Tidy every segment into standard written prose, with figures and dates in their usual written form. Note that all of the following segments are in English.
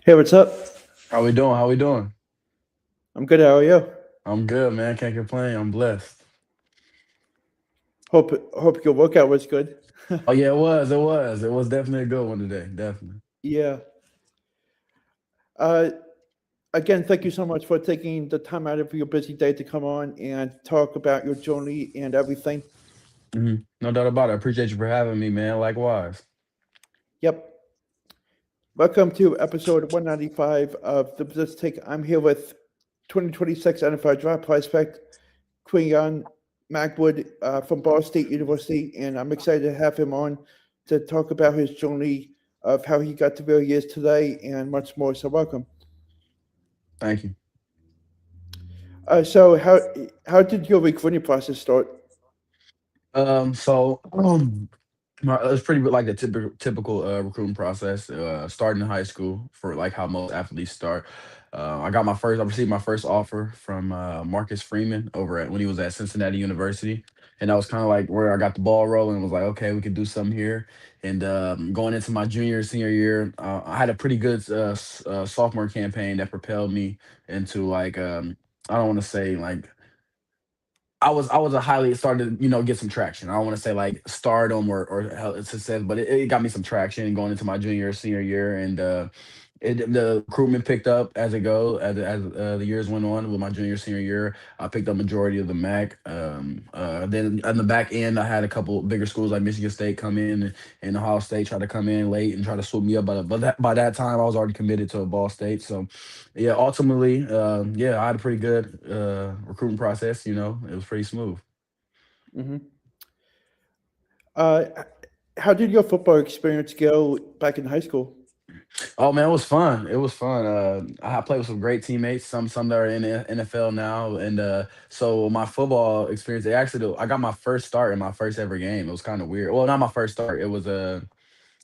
Hey, what's up? How we doing? How we doing? I'm good. How are you? I'm good, man. Can't complain. I'm blessed. Hope your workout was good. Oh yeah, it was. It was. It was definitely a good one today. Definitely. Yeah. Uh, Again, thank you so much for taking the time out of your busy day to come on and talk about your journey and everything. No doubt about it. I appreciate you for having me, man. Likewise. Yep. Welcome to episode 195 of the Business Take. I'm here with 2026 NFL Draft Prospect Qian Magwood from Ball State University, and I'm excited to have him on to talk about his journey of how he got to where he is today and much more. So, welcome. Thank you. So how did your recruiting process start? So it's pretty like the typical recruiting process. Starting in high school for like how most athletes start. I received my first offer from Marcus Freeman over at when he was at Cincinnati University, and that was kind of like where I got the ball rolling. And was like, okay, we could do something here. And going into my senior year, I had a pretty good sophomore campaign that propelled me into like I don't want to say like I was a highly started to, get some traction. I don't want to say like stardom or success, but it got me some traction going into my senior year, and the recruitment picked up as it go as the years went on with my senior year. I picked up majority of the MAC. Then on the back end, I had a couple bigger schools like Michigan State come in, and Ohio State try to come in late and try to swoop me up. But by that time, I was already committed to a Ball State. So yeah, ultimately, yeah, I had a pretty good recruiting process. It was pretty smooth. Hmm. Uh, how did your football experience go back in high school? Oh man, it was fun. It was fun. I played with some great teammates. Some that are in the NFL now, and so my football experience. I got my first start in my first ever game. It was kind of weird. Well, not my first start. It was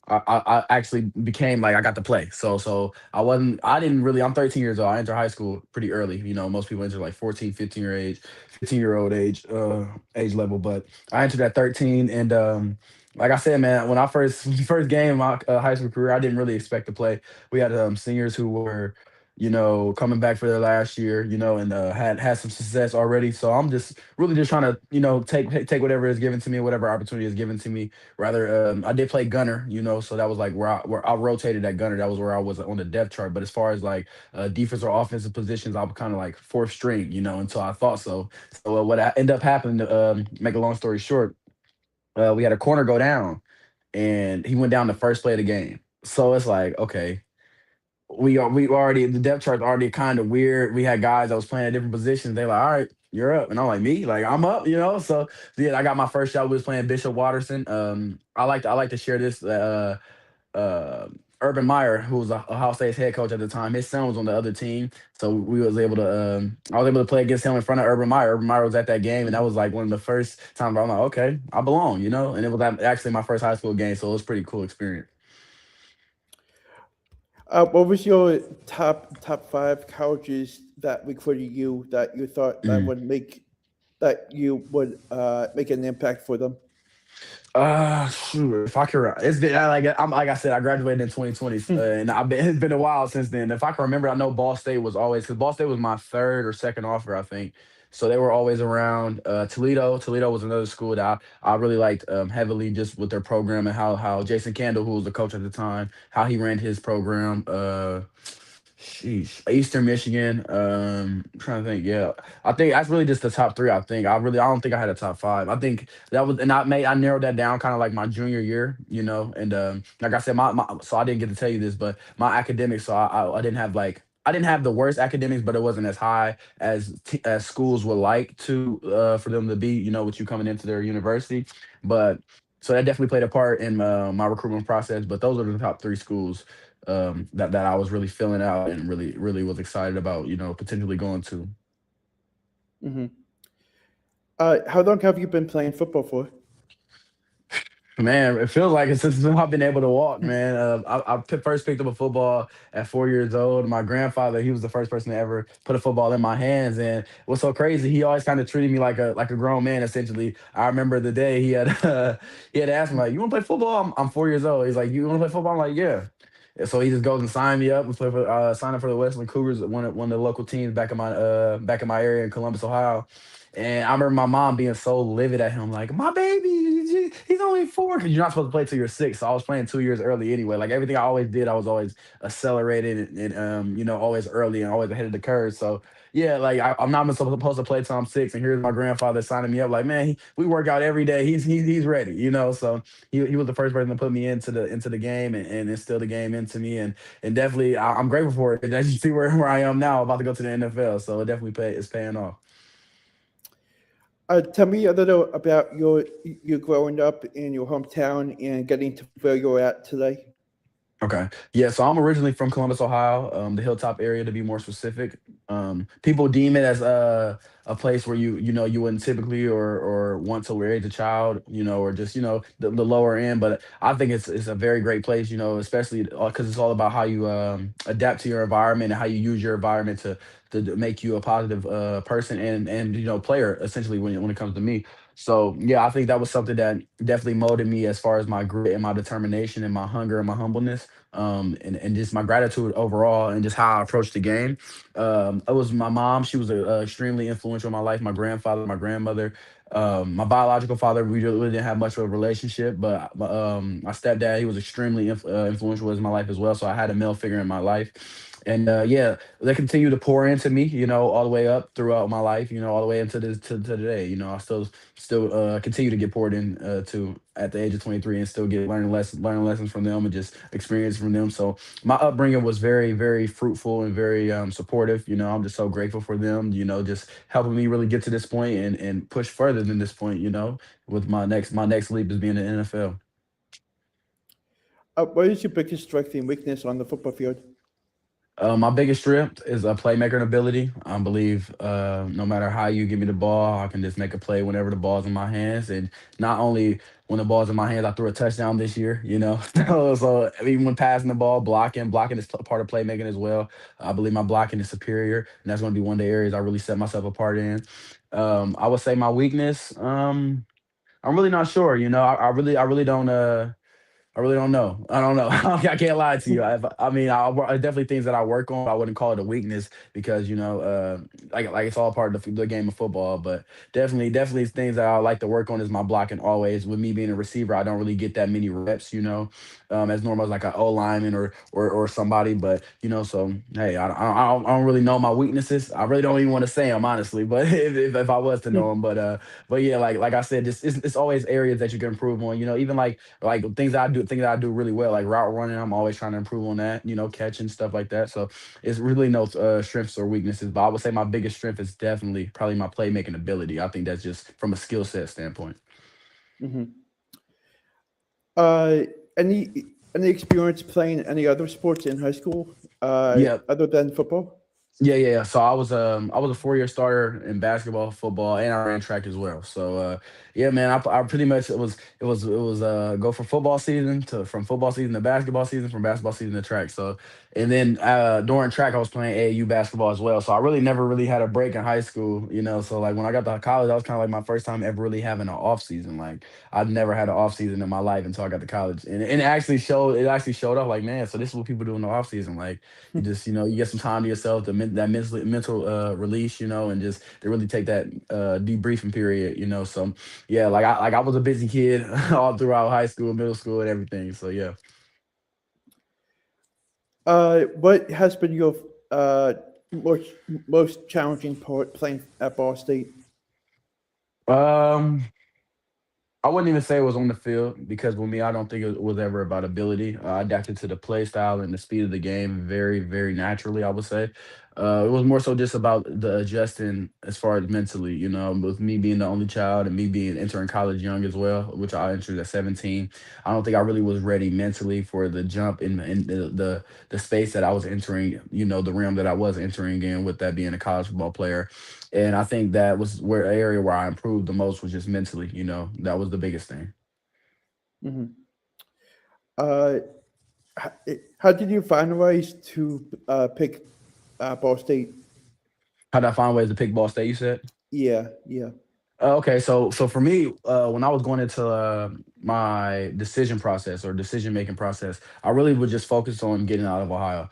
I actually became like I got to play. So I didn't really I'm 13 years old. I entered high school pretty early. Most people enter like 14, 15-year-old age level, but I entered at 13, and like I said, man, when I first first game of my high school career, I didn't really expect to play. We had seniors who were coming back for their last year, and had some success already. So I'm just really just trying to, take whatever is given to me, whatever opportunity is given to me. Rather, I did play gunner, so that was like where I rotated at gunner. That was where I was on the depth chart. But as far as like defense or offensive positions, I'm kind of like fourth string, until I thought so. So what ended up happening, to make a long story short, we had a corner go down, and he went down the first play of the game. So it's like, okay, we already the depth chart's already kind of weird. We had guys that was playing at different positions. They like, all right, you're up, and I'm like, me, like I'm up, So yeah, I got my first shot. We was playing Bishop Watterson. I like to share this. Urban Meyer, who was Ohio State's head coach at the time, his son was on the other team, so I was able to play against him in front of Urban Meyer. Urban Meyer was at that game, and that was like one of the first times where I'm like, okay, I belong, And it was actually my first high school game, so it was a pretty cool experience. What was your top five colleges that recruited you that you thought that you would make an impact for them? Shoot, if I can, like I said, I graduated in 2020, and it's been a while since then. If I can remember, I know Ball State was always because Ball State was my third or second offer, I think. So they were always around. Toledo was another school that I really liked heavily, just with their program and how Jason Candle, who was the coach at the time, how he ran his program. Sheesh. Eastern Michigan. I'm trying to think. Yeah, I think that's really just the top three. I don't think I had a top five. I think that was, and I narrowed that down kind of like my junior year, And like I said, so I didn't get to tell you this, but my academics. So I didn't have like. I didn't have the worst academics, but it wasn't as high as schools would like to for them to be, with you coming into their university. But so that definitely played a part in my recruitment process. But those are the top three schools that I was really filling out and really was excited about, potentially going to. Hmm. How long have you been playing football for? Man, it feels like it since I've been able to walk, man. First picked up a football at 4 years old. My grandfather, he was the first person to ever put a football in my hands, and what's so crazy, he always kind of treated me like a grown man. Essentially, I remember the day he had asked me like, "You want to play football?" I'm 4 years old. He's like, "You want to play football?" I'm like, "Yeah." And so he just goes and sign me up and play for sign up for the Westland Cougars, one of the local teams back in my area in Columbus, Ohio. And I remember my mom being so livid at him, like, my baby, he's only 4. Because you're not supposed to play till you're 6. So I was playing 2 years early anyway. Like everything I always did, I was always accelerated and always early and always ahead of the curve. So yeah, like I'm not supposed to play till I'm 6. And here's my grandfather signing me up, like, man, we work out every day. He's ready, So he was the first person to put me into the game and instill the game into me. And definitely I'm grateful for it. As you see where I am now, about to go to the NFL. So it definitely it's paying off. Tell me a little about your growing up in your hometown and getting to where you're at today. Okay. Yeah. So I'm originally from Columbus, Ohio, the Hilltop area to be more specific. People deem it as a place where you wouldn't typically or want to raise a child, or just the lower end. But I think it's a very great place, especially because it's all about how you adapt to your environment and how you use your environment to make you a positive person and player essentially when it comes to me. So yeah, I think that was something that definitely molded me as far as my grit and my determination and my hunger and my humbleness, and just my gratitude overall and just how I approached the game. It was my mom; she was extremely influential in my life. My grandfather, my grandmother, my biological father. We really didn't have much of a relationship, but my stepdad, he was extremely influential in my life as well. So I had a male figure in my life. And yeah, they continue to pour into me, all the way up throughout my life, all the way into to today. I still continue to get poured in to at the age of 23 and still get learning lessons from them and just experience from them. So my upbringing was very, very fruitful and very supportive. I'm just so grateful for them, just helping me really get to this point and push further than this point, with my next leap is being in the NFL. What is your biggest strength and weakness on the football field? My biggest strength is a playmaker ability. I believe no matter how you give me the ball, I can just make a play whenever the ball's in my hands. And not only when the ball's in my hands, I threw a touchdown this year. So even when passing the ball, blocking is part of playmaking as well. I believe my blocking is superior, and that's going to be one of the areas I really set myself apart in. I would say my weakness. I'm really not sure. I really don't. I really don't know. I don't know. I can't lie to you. I mean, definitely things that I work on. I wouldn't call it a weakness because like it's all part of the game of football. But definitely things that I like to work on is my blocking. Always with me being a receiver, I don't really get that many reps. As normal as like an O lineman or somebody. But so hey, I don't really know my weaknesses. I really don't even want to say them honestly. But if I was to know them, but yeah, like I said, it's always areas that you can improve on. Even like things that I do really well, like route running. I'm always trying to improve on that, catching stuff like that. So it's really no strengths or weaknesses, but I would say my biggest strength is definitely probably my playmaking ability. I think that's just from a skill set standpoint. Hmm. Uh, any experience playing any other sports in high school Yeah, other than football? yeah. So I was a 4-year starter in basketball, football, and I ran track as well. So yeah, man, I pretty much it was go from football season from football season to basketball season, from basketball season to track. So and then during track I was playing AAU basketball as well. So I really never really had a break in high school. So like when I got to college, that was kind of like my first time ever really having an off season. Like I'd never had an off season in my life until I got to college, and it actually showed up like, man. So this is what people do in the off season, like. You just you get some time to yourself, that mental release, and just to really take that debriefing period, So yeah, like I was a busy kid all throughout high school, middle school, and everything. So yeah. What has been your uh, most most challenging part playing at Ball State? Um, I wouldn't even say it was on the field because with me, I don't think it was ever about ability. I adapted to the play style and the speed of the game very, very naturally, I would say. It was more so just about the adjusting as far as mentally, with me being the only child and me being entering college young as well, which I entered at 17. I don't think I really was ready mentally for the jump in the space that I was entering, the realm that I was entering in with that being a college football player. And I think that was where area where I improved the most was just mentally, that was the biggest thing. Hmm. Uh, how did you find ways to pick Ball State? How'd I find ways to pick ball state, you said? Yeah, yeah. Okay, so for me, when I was going into my decision process or decision making process, I really would just focus on getting out of Ohio.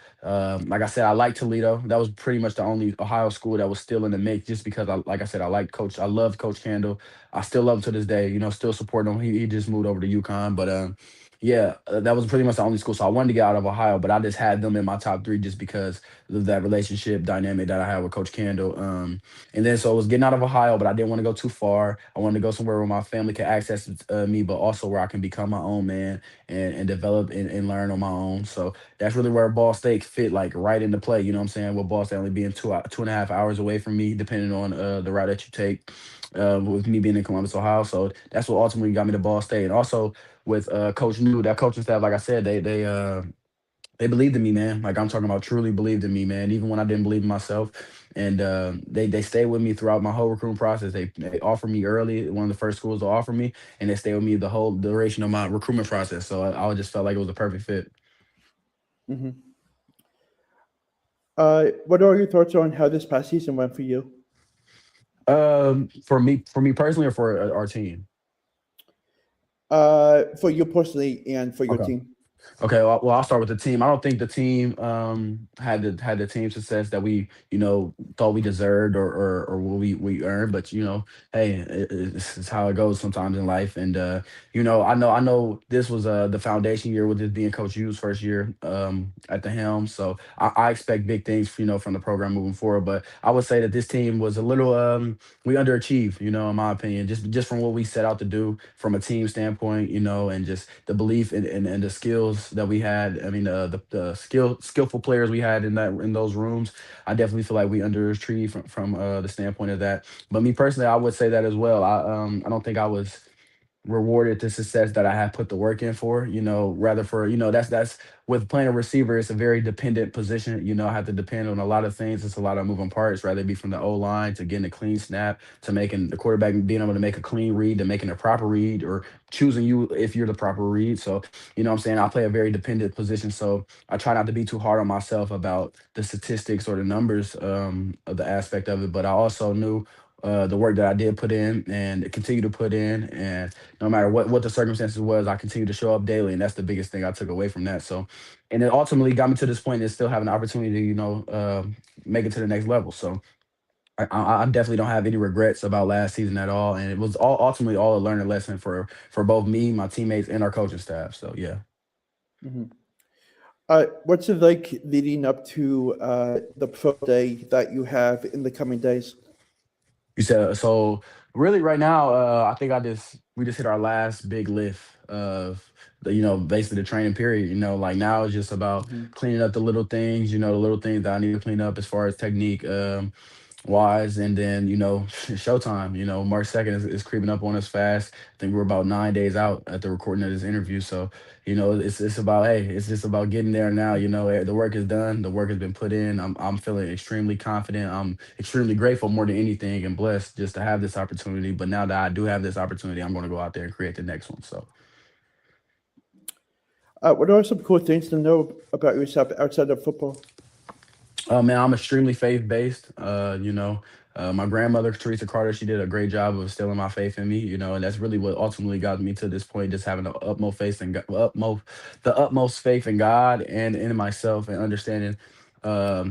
Like I said, I like Toledo. That was pretty much the only Ohio school that was still in the mix, just because like I said, I love Coach Kendall. I still love him to this day. Still support him. He just moved over to UConn, but yeah, that was pretty much the only school. So I wanted to get out of Ohio, but I just had them in my top three just because of that relationship dynamic that I had with Coach Kendall. And then so I was getting out of Ohio, but I didn't want to go too far. I wanted to go somewhere where my family could access me, but also where I can become my own man and develop and learn on my own. So that's really where Ball State fit like right into play. You know what I'm saying? With Ball State only being 2.5 hours away from me, depending on the route that you take. With me being in Columbus, Ohio, so that's what ultimately got me to Ball State, and also with Coach New, that coaching staff. Like I said, they believed in me, man. Like I'm talking about, truly believed in me, man. Even when I didn't believe in myself, and they stayed with me throughout my whole recruiting process. They offered me early, one of the first schools to offer me, and they stayed with me the whole duration of my recruitment process. So I just felt like it was a perfect fit. Hmm. What are your thoughts on how this past season went for you? For me personally, or for our team. For you personally and for your Okay. team. Okay, well, I'll start with the team. I don't think the team had the team success that we thought we deserved or what we earned. But hey, it's how it goes sometimes in life. And I know this was the foundation year with this being Coach U's first year at the helm. So I expect big things from the program moving forward. But I would say that this team was a little we underachieved, in my opinion, just from what we set out to do from a team standpoint, and just the belief and the skills that we had. I mean, the skillful players we had in those rooms. I definitely feel like we underachieved from the standpoint of that. But me personally, I would say that as well. I don't think I was rewarded the success that I have put the work in for, rather for, that's with playing a receiver, it's a very dependent position. I have to depend on a lot of things. It's a lot of moving parts, rather it be from the O line to getting a clean snap to making the quarterback being able to make a clean read to making a proper read or choosing you if you're the proper read. So, what I'm saying, I play a very dependent position. So I try not to be too hard on myself about the statistics or the numbers of the aspect of it. But I also knew the work that I did put in and continue to put in, and no matter what the circumstances was, I continue to show up daily, and that's the biggest thing I took away from that. So, and it ultimately got me to this point and still have an opportunity to make it to the next level. So I definitely don't have any regrets about last season at all, and it was ultimately all a learning lesson for both me, my teammates, and our coaching staff. So yeah. Hmm. What's it like leading up to the pro day that you have in the coming days? You said so. Really, right now, I think I just we just hit our last big lift of basically the training period. Like now it's just about Hmm. cleaning up the little things. The little things that I need to clean up as far as technique wise, and then showtime. March 2nd is creeping up on us fast. I think we're about 9 days out at the recording of this interview. So it's about, hey, it's just about getting there now. The work is done. The work has been put in. I'm feeling extremely confident. I'm extremely grateful more than anything and blessed just to have this opportunity. But now that I do have this opportunity, I'm going to go out there and create the next one. So. What are some cool things to know about yourself outside of football? Man, I'm extremely faith based. My grandmother Teresa Carter, she did a great job of instilling my faith in me. And that's really what ultimately got me to this point, just having the utmost faith in the utmost faith in God and in myself, and understanding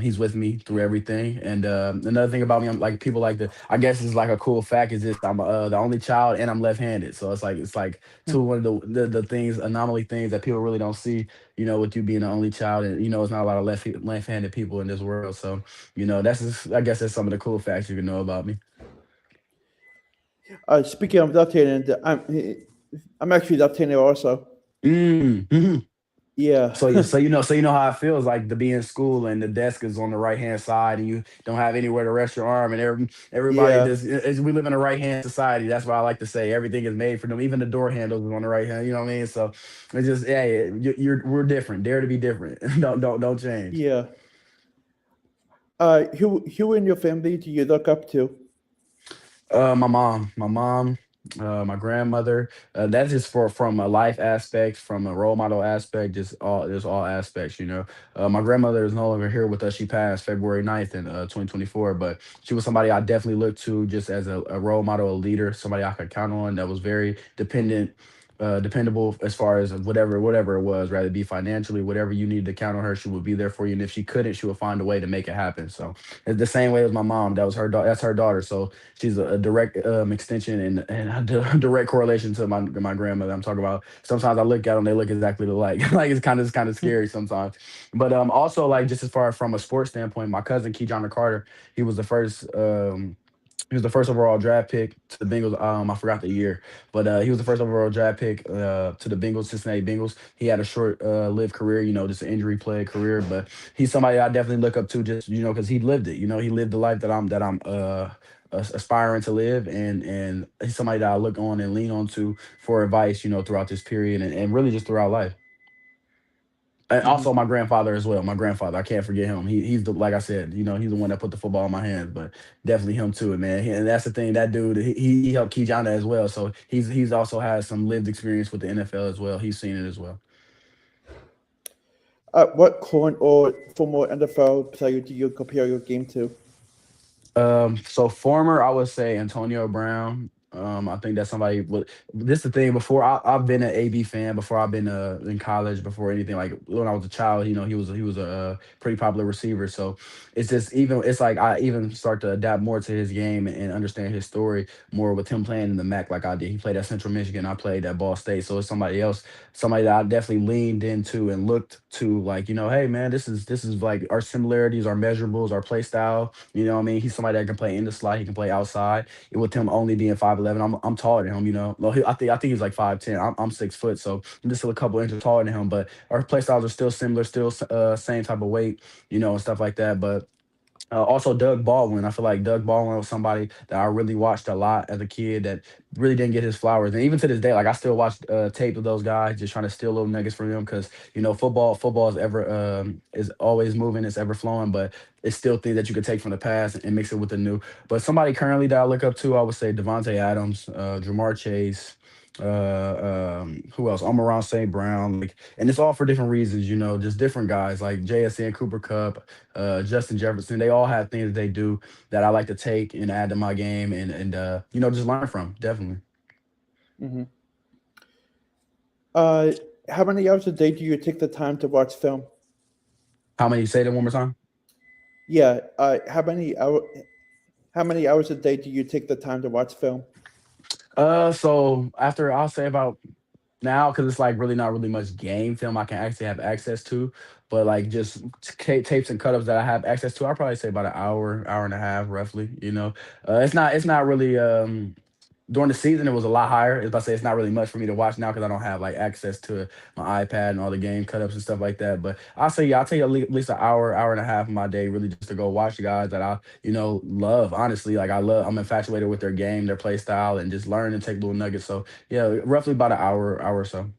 He's with me through everything. And another thing about me, I'm like people like I guess is like a cool fact is this: I'm the only child and I'm left-handed, so it's like two Hmm. one of the things anomaly things that people really don't see, with you being the only child, and it's not a lot of left-handed people in this world. So, that's just, I guess that's some of the cool facts you can know about me. Speaking of left-handed, I'm actually left-handed also. Mhm. Yeah, So you know how it feels like to be in school and the desk is on the right hand side and you don't have anywhere to rest your arm, and everybody yeah, just we live in a right hand society. That's why I like to say everything is made for them. Even the door handles is on the right hand. You know what I mean? So it's just, hey, we're different. Dare to be different. Don't change. yeah. Who in your family do you look up to? My mom. My grandmother. That's just from a life aspect, from a role model aspect, just all aspects. My grandmother is no longer here with us. She passed February 9th in 2024, but she was somebody I definitely looked to just as a role model, a leader, somebody I could count on that was very dependable as far as whatever it was, rather it be financially, whatever you needed to count on her, she would be there for you. And if she couldn't, she would find a way to make it happen. So it's the same way as my mom. That was that's her daughter. So she's a direct extension and a direct correlation to my grandmother. I'm talking about. Sometimes I look at them, they look exactly alike. Like it's kind of scary sometimes. But also like just as far as from a sports standpoint, my cousin Qian Carter, he was the first. He was the first overall draft pick to the Bengals. I forgot the year, but he was the first overall draft pick to the Bengals, Cincinnati Bengals. He had a short-lived career, just an injury-plagued career, but he's somebody I definitely look up to, just because he lived it. He lived the life that I'm aspiring to live, and he's somebody that I look on and lean on to for advice, throughout this period and really just throughout life. And Hmm. also my grandfather as well. My grandfather, I can't forget him. He's the like I said, he's the one that put the football in my hands. But definitely him too, man. And that's the thing. That dude, he helped Kijana as well. So he's also has some lived experience with the NFL as well. He's seen it as well. What current or former NFL player do you compare your game to? So former, I would say Antonio Brown. I think that's somebody. This the thing. Before I've been an AB fan. Before I've been in college. Before anything, like when I was a child, he was a pretty popular receiver. So it's just even. It's like I even start to adapt more to his game and understand his story more with him playing in the MAC like I did. He played at Central Michigan. I played at Ball State. So it's somebody else, somebody that I definitely leaned into and looked to. Like hey man, this is like our similarities, our measurables, our play style. You know what I mean? He's somebody that can play in the slot. He can play outside. With him only being 5'11", I'm taller than him. Well, I think he's like 5'10". I'm 6 foot, so I'm just a couple inches taller than him. But our play styles are still similar, still same type of weight, and stuff like that. But also Doug Baldwin. I feel like Doug Baldwin was somebody that I really watched a lot as a kid that really didn't get his flowers. And even to this day, like I still watch tape of those guys, just trying to steal little nuggets from them because football is always moving, it's ever flowing, but it's still things that you could take from the past and mix it with the new. But somebody currently that I look up to, I would say Devontae Adams, Jamar Chase. Who else? Amon St. Brown, like, and it's all for different reasons, just different guys like JSN, Cooper Cup, Justin Jefferson. They all have things that they do that I like to take and add to my game and just learn from. Definitely. Hmm. Uh, how many hours a day do you take the time to watch film? How many? Say that one more time. Yeah. How many hours a day do you take the time to watch film? So after I'll say about now because it's like really not really much game film I can actually have access to, but like just tapes and cut ups that I have access to, I'll probably say about an hour and a half roughly. It's not really during the season it was a lot higher. As I say, it's not really much for me to watch now because I don't have like access to my iPad and all the game cut ups and stuff like that. But I'll say yeah, I'll take at least an hour and a half of my day really just to go watch the guys that I love. Honestly, like I'm infatuated with their game, their play style, and just learn and take little nuggets. So yeah, roughly about an hour or so.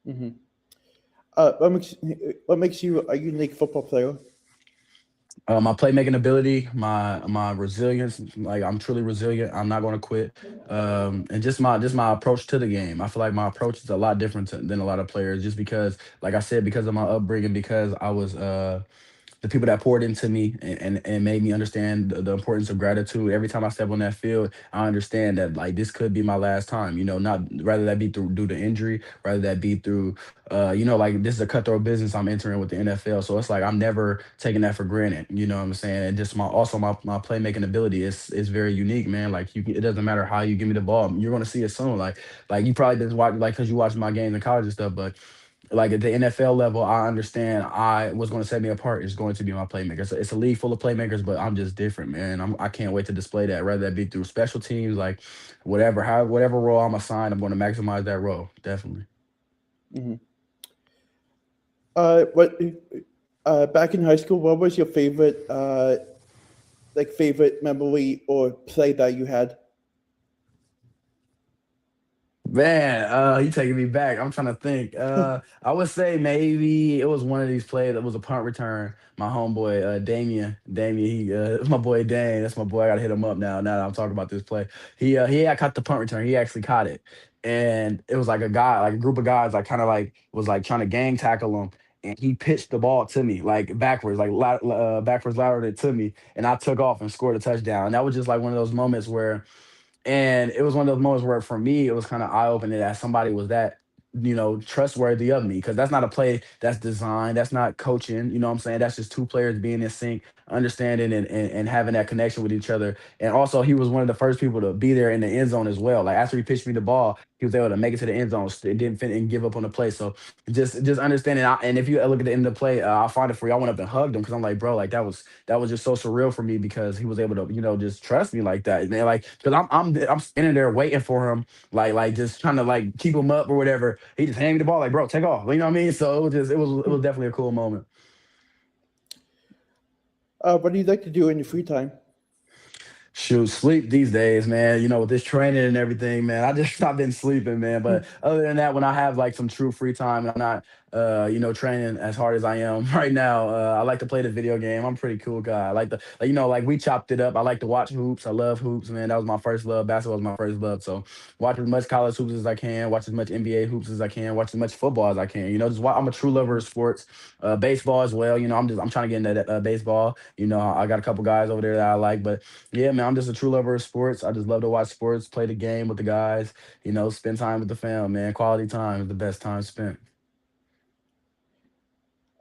Hmm. What makes you a unique football player? My playmaking ability, my resilience, like I'm truly resilient. I'm not going to quit, and just my approach to the game. I feel like my approach is a lot different than a lot of players, just because, like I said, because of my upbringing, because I was the people that poured into me and made me understand the importance of gratitude. Every time I step on that field, I understand that like this could be my last time. Not rather that be through due to injury, rather that be through like this is a cutthroat business I'm entering with the NFL. So it's like I'm never taking that for granted. You know what I'm saying? And just my playmaking ability is very unique, man. Like it doesn't matter how you give me the ball, you're gonna see it soon. Like you probably didn't watch like because you watched my games in college and stuff, but like at the NFL level, I understand what's going to set me apart is going to be my playmakers. It's a league full of playmakers, but I'm just different, man. I can't wait to display that. Whether that be through special teams, like whatever role I'm assigned, I'm going to maximize that role. Definitely. Hmm. What back in high school? What was your favorite memory or play that you had? Man, you taking me back. I'm trying to think. I would say maybe it was one of these plays that was a punt return. My homeboy, Damien, my boy Dane. That's my boy. I gotta hit him up now. Now that I'm talking about this play, he had caught the punt return. He actually caught it, and it was like a guy, like a group of guys, like kind of like was like trying to gang tackle him, and he pitched the ball to me like backwards, like backwards lateral it to me, and I took off and scored a touchdown. And that was just like one of those moments where and it was one of those moments where, for me, it was kind of eye opening that somebody was that, trustworthy of me. Because that's not a play that's designed. That's not coaching. You know what I'm saying? That's just two players being in sync, understanding and having that connection with each other. And also, he was one of the first people to be there in the end zone as well. Like after he pitched me the ball, he was able to make it to the end zone. Didn't fin and give up on the play. So just understanding. And if you look at the end of the play, I'll find it for you. I went up and hugged him because I'm like, bro, like that was just so surreal for me because he was able to, just trust me like that. And then, like, because I'm standing there waiting for him, like just trying to like keep him up or whatever. He just handed me the ball, like, bro, take off. You know what I mean? So it was definitely a cool moment. What do you like to do in your free time? Shoot, sleep these days, man. With this training and everything, man. I just I've been sleeping, man. But other than that, when I have like some true free time and I'm not training as hard as I am right now, I like to play the video game. I'm a pretty cool guy. I like the like we chopped it up. I like to watch hoops. I love hoops, man. That was my first love. Basketball was my first love. So watch as much college hoops as I can, watch as much NBA hoops as I can, watch as much football as I can. I'm a true lover of sports. Baseball as well. I'm trying to get into that baseball. I got a couple guys over there that I like, but yeah, man, I'm just a true lover of sports. I just love to watch sports, play the game with the guys, spend time with the fam, man. Quality time is the best time spent.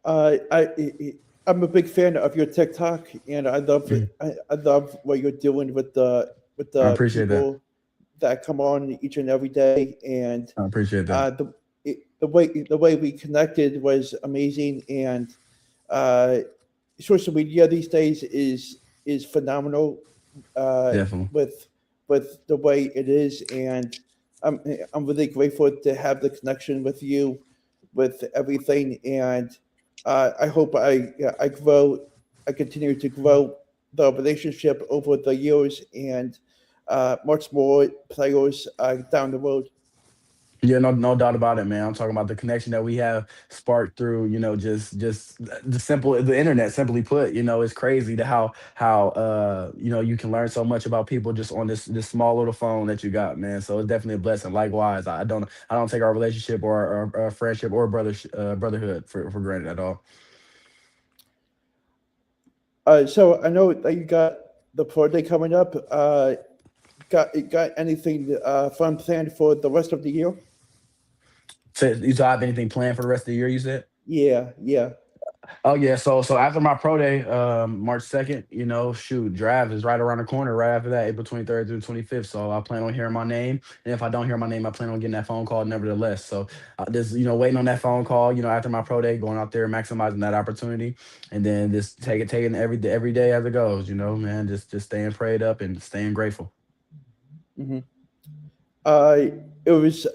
I'm a big fan of your TikTok, and I love it. Mhm. I love what you're doing with I the appreciate that. people that come on each and every day, and I appreciate that. the way we connected was amazing, and uh, social media these days is phenomenal Definitely. with the way it is, and I'm I'm really grateful to have the connection with you with everything, and I hope I continue to grow the relationship over the years, and much more players down the road. Yeah, no doubt about it, man. I'm talking about the connection that we have sparked through, just the internet, simply put. It's crazy to how you can learn so much about people just on this small little phone that you got, man. So it's definitely a blessing. Likewise, I don't take our relationship or friendship or brotherhood for granted at all. So I know that you got the pro day coming up. Got anything fun planned for the rest of the year? So you still have anything planned for the rest of the year? You said. Yeah, yeah. Oh yeah, so after my pro day, March 2nd, shoot, draft is right around the corner. Right after that, April 23rd through 25th. So I plan on hearing my name, and if I don't hear my name, I plan on getting that phone call. Nevertheless, so just waiting on that phone call. After my pro day, going out there, maximizing that opportunity, and then just taking every day as it goes. Man, just staying prayed up and staying grateful. Hmm. Uh, it was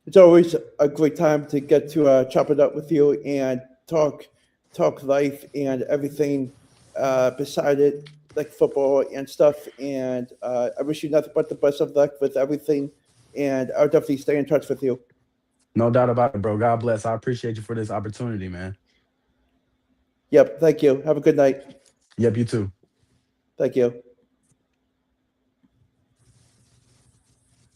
it's always a great time to get to chop it up with you and talk life and everything beside it, like football and stuff. And I wish you nothing but the best of luck with everything. And I'll definitely stay in touch with you. No doubt about it, bro. God bless. I appreciate you for this opportunity, man. Yep. Thank you. Have a good night. Yep, you too. Thank you.